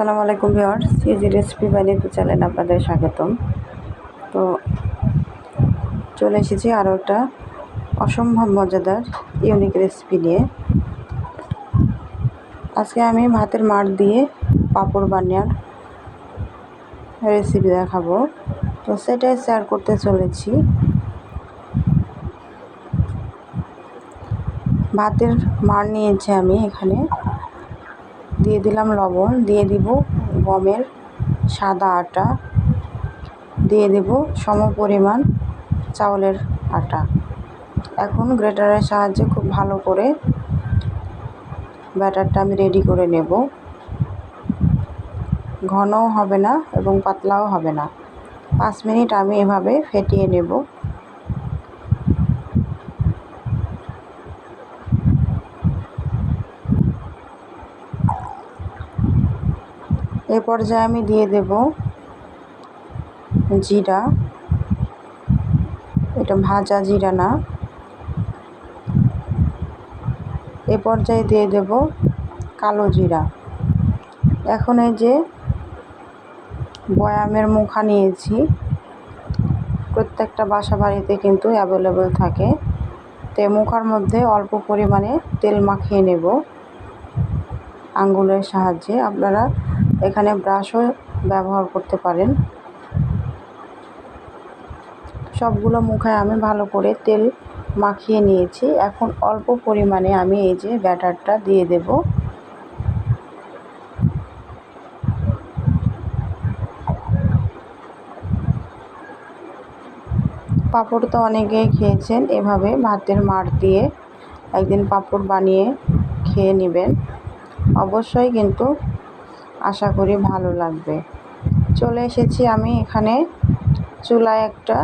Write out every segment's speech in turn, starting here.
আসসালামু আলাইকুম viewers, easy recipe by Nitu চ্যানেলে আপনাদের স্বাগতম। তো চলে এসেছি আরও একটা অসম্ভব মজাদার ইউনিক রেসিপি নিয়ে। আজকে আমি ভাতের মাড় দিয়ে পাঁপড় বানানোর রেসিপি দেখাবো, তো সেটাই শেয়ার করতে চলেছি। ভাতের মাড় নিয়েছি আমি, এখানে দিয়ে দিলাম লবণ, দিয়ে দিব গমের সাদা আটা, দিয়ে দেব সম পরিমাণ চাউলের আটা। এখন গ্রেটারের সাহায্যে খুব ভালো করে ব্যাটারটা আমি রেডি করে নেব। ঘনও হবে না এবং পাতলাও হবে না। 5 মিনিট আমি এভাবে ফেটিয়ে নেব। এ পর্যায়ে আমি দিয়ে দেব জিরা, এটা ভাজা জিরা না। এ পর্যায়ে দিয়ে দেব কালো জিরা। এখন এই যে বয়ামের মুখা নিয়েছি, প্রত্যেকটা বাসা বাড়িতে কিন্তু অ্যাভেলেবল থাকে। তো মুখার মধ্যে অল্প পরিমাণে তেল মাখিয়ে নেব আঙ্গুলের সাহায্যে। আপনারা এখানে ব্রাশও ব্যবহার করতে পারেন। সবগুলো মুখায় আমি ভালো করে তেল মাখিয়ে নিয়েছি। এখন অল্প পরিমাণে আমি এই যে ব্যাটারটা দিয়ে দেব। পাঁপড় তো অনেকেই খেয়েছেন, এভাবে ভাতের মাড় দিয়ে একদিন পাঁপড় বানিয়ে খেয়ে নেবেন, অবশ্যই কিন্তু আশা করি ভালো লাগবে। চলে এসেছি আমি এখানে চুলায় একটা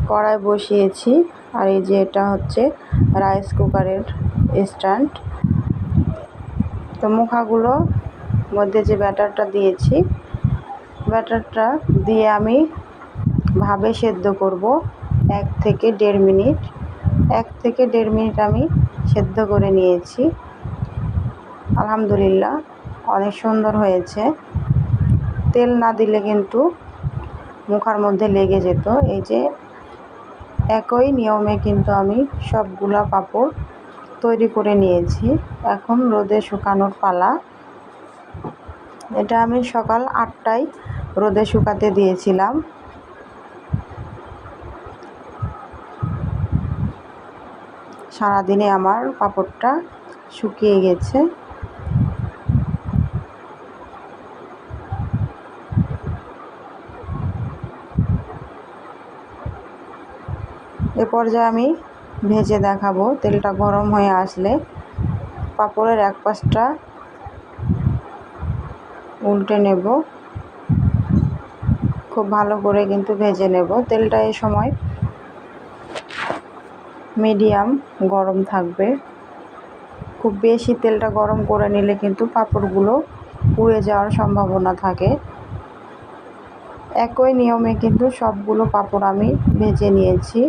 কড়াই বসিয়েছি, আর এই যে এটা হচ্ছে রাইস কুকারের স্ট্যান্ড। তো মুখাগুলো মধ্যে যে ব্যাটারটা দিয়েছি, ব্যাটারটা দিয়ে আমি ভাবে সেদ্ধ করব 1 থেকে 1.5 মিনিট। 1 থেকে 1.5 মিনিট আমি সেদ্ধ করে নিয়েছি। আলহামদুলিল্লাহ অনেক সুন্দর হয়েছে। তেল না দিলে কিন্তু মুখার মধ্যে লেগে যেত। এই যে একই নিয়মে কিন্তু আমি সবগুলা পাঁপড় তৈরি করে নিয়েছি। এখন রোদে শুকানোর পালা। এটা আমি সকাল 8টায় রোদে শুকাতে দিয়েছিলাম। সারাদিনে আমার পাঁপড়টা শুকিয়ে গেছে। এ পর্যায়ে আমি ভেজে দেখাবো। তেলটা গরম হয়ে আসলে পাঁপড়ের এক পাশটা উল্টে নেব, খুব ভালো করে কিন্তু ভেজে নেব। তেলটা এই সময় মিডিয়াম গরম থাকবে। খুব বেশি তেলটা গরম করে নিলে কিন্তু পাঁপড়গুলো পুড়ে যাওয়ার সম্ভাবনা থাকে। একই নিয়মে কিন্তু সবগুলো পাঁপড় আমি ভেজে নিয়েছি।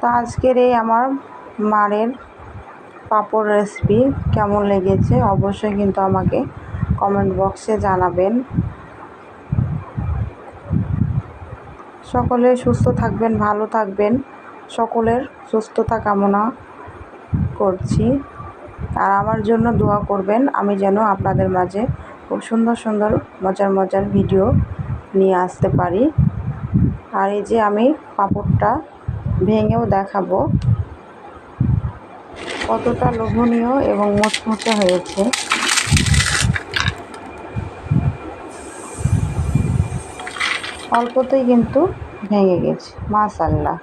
তো আজকের এই আমার মাড়ের পাঁপড় রেসিপি কেমন লেগেছে অবশ্যই কিন্তু আমাকে কমেন্ট বক্সে জানাবেন। সকলে সুস্থ থাকবেন, ভালো থাকবেন, সকলের সুস্থতা কামনা করছি। আর আমার জন্য দোয়া করবেন, আমি যেন আপনাদের মাঝে খুব সুন্দর সুন্দর মজার মজার ভিডিও নিয়ে আসতে পারি। আর এই যে আমি পাঁপড়টা ভেঙেও দেখাবো কতটা লোভনীয় এবং মুচমুচে হয়েছে। অল্পতেই কিন্তু ভেঙে গেছে, মাশাআল্লাহ।